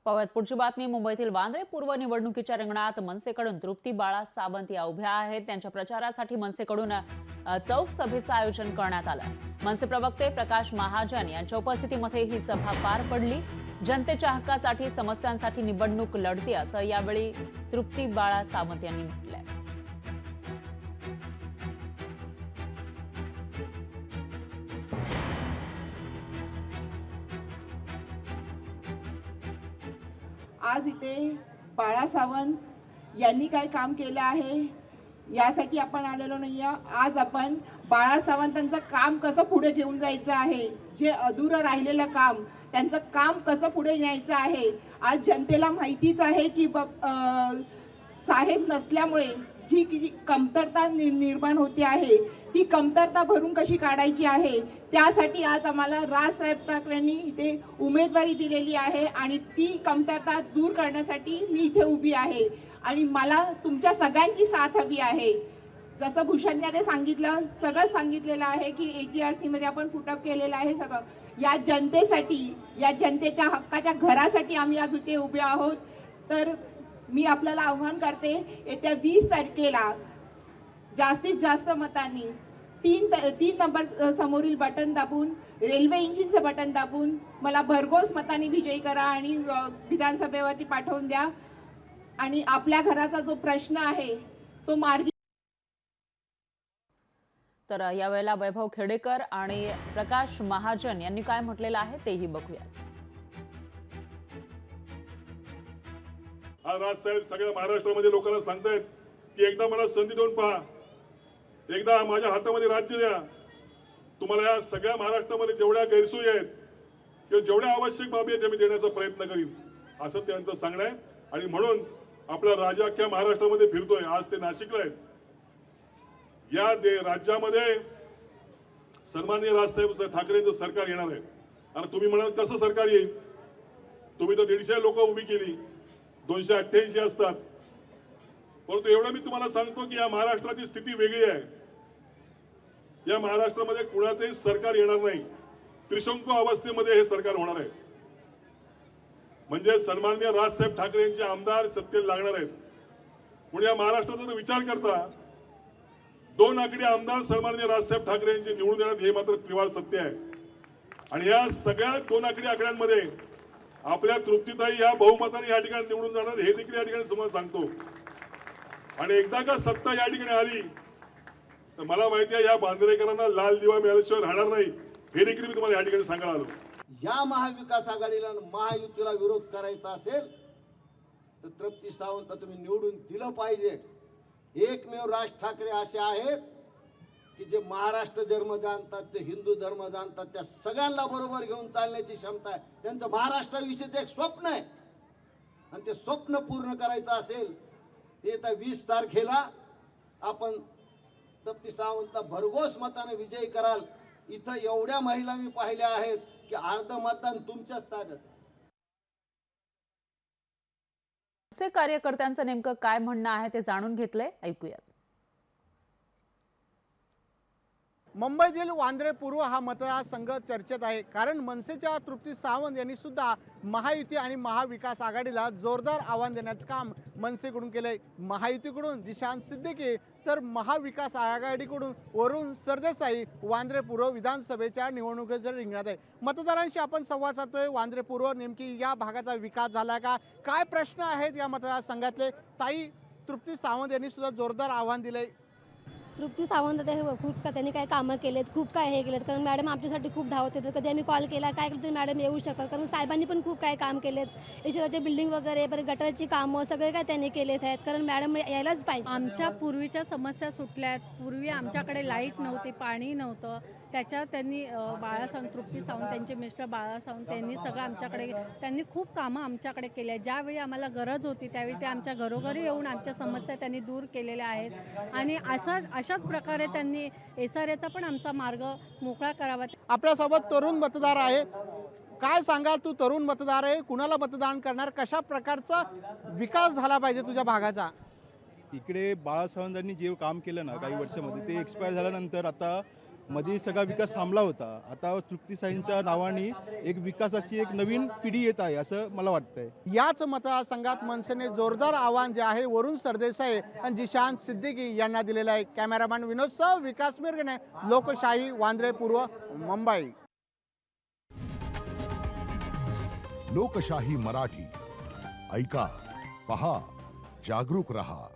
पाहूयात पुढची बातमी। मुंबईतील वांद्रे पूर्व निवडणुकीच्या रिंगणात मनसेकडून तृप्ती बाळा सावंत या उभ्या आहेत। त्यांच्या प्रचारासाठी मनसेकडून चौक सभेचं आयोजन करण्यात आलं। मनसे प्रवक्ते प्रकाश महाजन यांच्या उपस्थितीमध्ये ही सभा पार पडली। जनतेच्या हक्कासाठी समस्यांसाठी निवडणूक लढते असं यावेळी तृप्ती बाळा सावंत यांनी म्हटलंय। आज इथे बाळा सावंत यांनी काय काम केलं आहे यासाठी आपण आलेलो नाही। आज आपण बाळा सावंतांचं काम कसं पुढे घेऊन जायचं आहे, जे अधुरं राहिलेलं काम त्यांचं काम कसं पुढे न्यायचं आहे। आज जनतेला माहितीच आहे की साहेब नसल्यामुळे जी कमतरता निर्माण होते आहे ती कमतरता भरून कशी काढायची आहे, त्यासाठी आज आम्हाला राजसाहेब ठाकरेंनी इथे उमेदवारी दिलेली आहे आणि ती कमतरता दूर करण्यासाठी मी इथे उभी आहे आणि मला तुमच्या सगळ्यांची साथ हवी आहे। जसं भूषणने सांगितलं, सगळं सांगितलेलं आहे की AGRC मध्ये आपण फुटअप केलेलं आहे। सगळं या जनतेसाठी, या जनतेच्या हक्काच्या घरासाठी आम्ही आज इथे उभे आहोत। तर मी आपल्याला आव्हान करते, येत्या 20 तारखेला जास्तीत जास्त मतांनी तीन नंबर समोरील बटन दाबून, रेल्वे इंजिनचं बटन दाबून मला भरघोस मतांनी विजयी करा आणि विधानसभेवरती पाठवून द्या आणि आपल्या घराचा जो प्रश्न आहे तो मार्गी। तर यावेळेला वैभव खेडेकर आणि प्रकाश महाजन यांनी काय म्हटलेलं आहे तेही बघूया। आज राजसाहेब सगळ्या महाराष्ट्रामध्ये लोकांना सांगतायत की एकदा मला संधी देऊन पहा, एकदा माझ्या हातामध्ये राज्य द्या। तुम्हाला या सगळ्या महाराष्ट्रामध्ये जेवढ्या गैरसोयी आहेत किंवा जेवढ्या आवश्यक बाबी आहेत त्या मी देण्याचा प्रयत्न करीन, असं त्यांचं सांगणं आहे। आणि म्हणून आपला राजा अख्ख्या महाराष्ट्रामध्ये फिरतोय। आज ते नाशिकला आहेत। या राज्यामध्ये सन्माननीय राजसाहेब ठाकरेंचं सरकार येणार आहे। आणि तुम्ही म्हणाल कसं सरकार येईल, तुम्ही तर 150 लोक उभी केली, 288 असतात। परंतु एवढं मी तुम्हाला सांगतो की या महाराष्ट्राची स्थिती वेगळी आहे। या महाराष्ट्रामध्ये कुणाचंही सरकार येणार नाही, त्रिशंकू अवस्थेमध्ये हे सरकार होणार आहे। म्हणजे सन्माननीय राजसाहेब ठाकरे यांचे आमदार सत्तेला लागणार आहेत। म्हणून या महाराष्ट्राचा जर विचार करता 2 आकडे आमदार सन्माननीय राजसाहेब ठाकरे यांचे निवडून येणार, हे मात्र त्रिवार सत्य आहे। आणि या सगळ्या 2 आकडी आकड्यांमध्ये आपल्या तृप्तीताई या बहुमताने या ठिकाणी निवडून जाणार, हे देखील या ठिकाणी समोर सांगतो। आणि एकदा का सत्ता या ठिकाणी आली तर मला माहिती आहे या बांद्रेकरांना लाल दिवा मिळाल्याशिवाय राहणार नाही, हे देखील मी तुम्हाला या ठिकाणी सांगायला आलो। या महाविकास आघाडीला महायुतीला विरोध करायचा असेल तर तृप्ती सावंत तुम्ही निवडून दिलं पाहिजे। एकमेव राज ठाकरे असे आहेत की जे महाराष्ट्र धर्म जाणतात, ते हिंदू धर्म जाणतात, त्या सगळ्यांना बरोबर घेऊन चालण्याची क्षमता आहे। त्यांचं महाराष्ट्राविषयीचं एक स्वप्न आहे आणि ते स्वप्न पूर्ण करायचं असेल येत्या 20 तारखेला आपण तृप्ती सावंतला भरघोस मताने विजयी कराल। इथं एवढ्या महिला मी पाहिल्या आहेत की अर्ध मतदान तुमच्याच ताब्यात। मनसे कार्यकर्त्यांचं नेमकं काय म्हणणं आहे ते जाणून घेतलंय, ऐकूयात। मुंबईतील वांद्रे पूर्व हा मतदारसंघ चर्चेत आहे, कारण मनसेच्या तृप्ती सावंत यांनी सुद्धा महायुती आणि महाविकास आघाडीला जोरदार आव्हान देण्याचं काम मनसेकडून केलंय। महायुतीकडून जिशान सिद्दीकी तर महाविकास आघाडीकडून वरुण सरदेसाई वांद्रे पूर्व विधानसभेच्या निवडणुकीच्या रिंगणात आहे। मतदारांशी आपण संवाद साधतोय। वांद्रे पूर्व नेमकी या भागाचा विकास झाला का, काय प्रश्न आहेत या मतदारसंघातले, ताई तृप्ती सावंत यांनी सुद्धा जोरदार आव्हान दिलंय। तृप्ती सावंत खूप त्यांनी काय कामं केलेत, खूप काय हे केलेत, कारण मॅडम आमच्यासाठी खूप धावत येतात। कधी आम्ही कॉल केला काय केलं तरी मॅडम येऊ शकतात, कारण साहेबांनी पण खूप काय काम केलेत। ईश्वराचे बिल्डिंग वगैरे, परत गटरची कामं सगळे काय त्यांनी केलेत आहेत, कारण मॅडम यायलाच पाहिजे। आमच्या पूर्वीच्या समस्या सुटल्या आहेत। पूर्वी आमच्याकडे लाईट नव्हती, पाणी नव्हतं, त्याच्यात त्यांनी बाळासावंत, तृप्ती सावंत त्यांचे मिस्टर बाळासावंत त्यांनी सगळं आमच्याकडे, त्यांनी खूप कामं आमच्याकडे केली आहेत। ज्यावेळी आम्हाला गरज होती त्यावेळी ते आमच्या घरोघरी येऊन आमच्या समस्या त्यांनी दूर केलेल्या आहेत आणि अशाच प्रकारे त्यांनी SRAचा पण आमचा मार्ग मोकळा करावा। आपल्यासोबत तरुण मतदार आहे, काय सांगाल, तू तरुण मतदार आहे, कुणाला मतदान करणार, कशा प्रकारचा विकास झाला पाहिजे तुझ्या भागाचा? इकडे बाळासावंतांनी जे काम केलं ना काही वर्षामध्ये ते एक्सपायर झाल्यानंतर आता मध्ये सगळा विकास थांबला होता. आता तृप्तीसाईंच्या नावाने एक विकासाची एक नवीन पिढी येत आहे असं मला वाटतंय. याच मतदारसंघात मनसेने जोरदार आव्हान जे आहे वरुण सरदेसाई आणि जिशान सिद्दीकी यांना दिलेलं आहे. कॅमेरामॅन विनोद सह विकास मिरगणे, लोकशाही, वांद्रे पूर्व, मुंबई. लोकशाही मराठी ऐका, पहा, जागरूक रहा.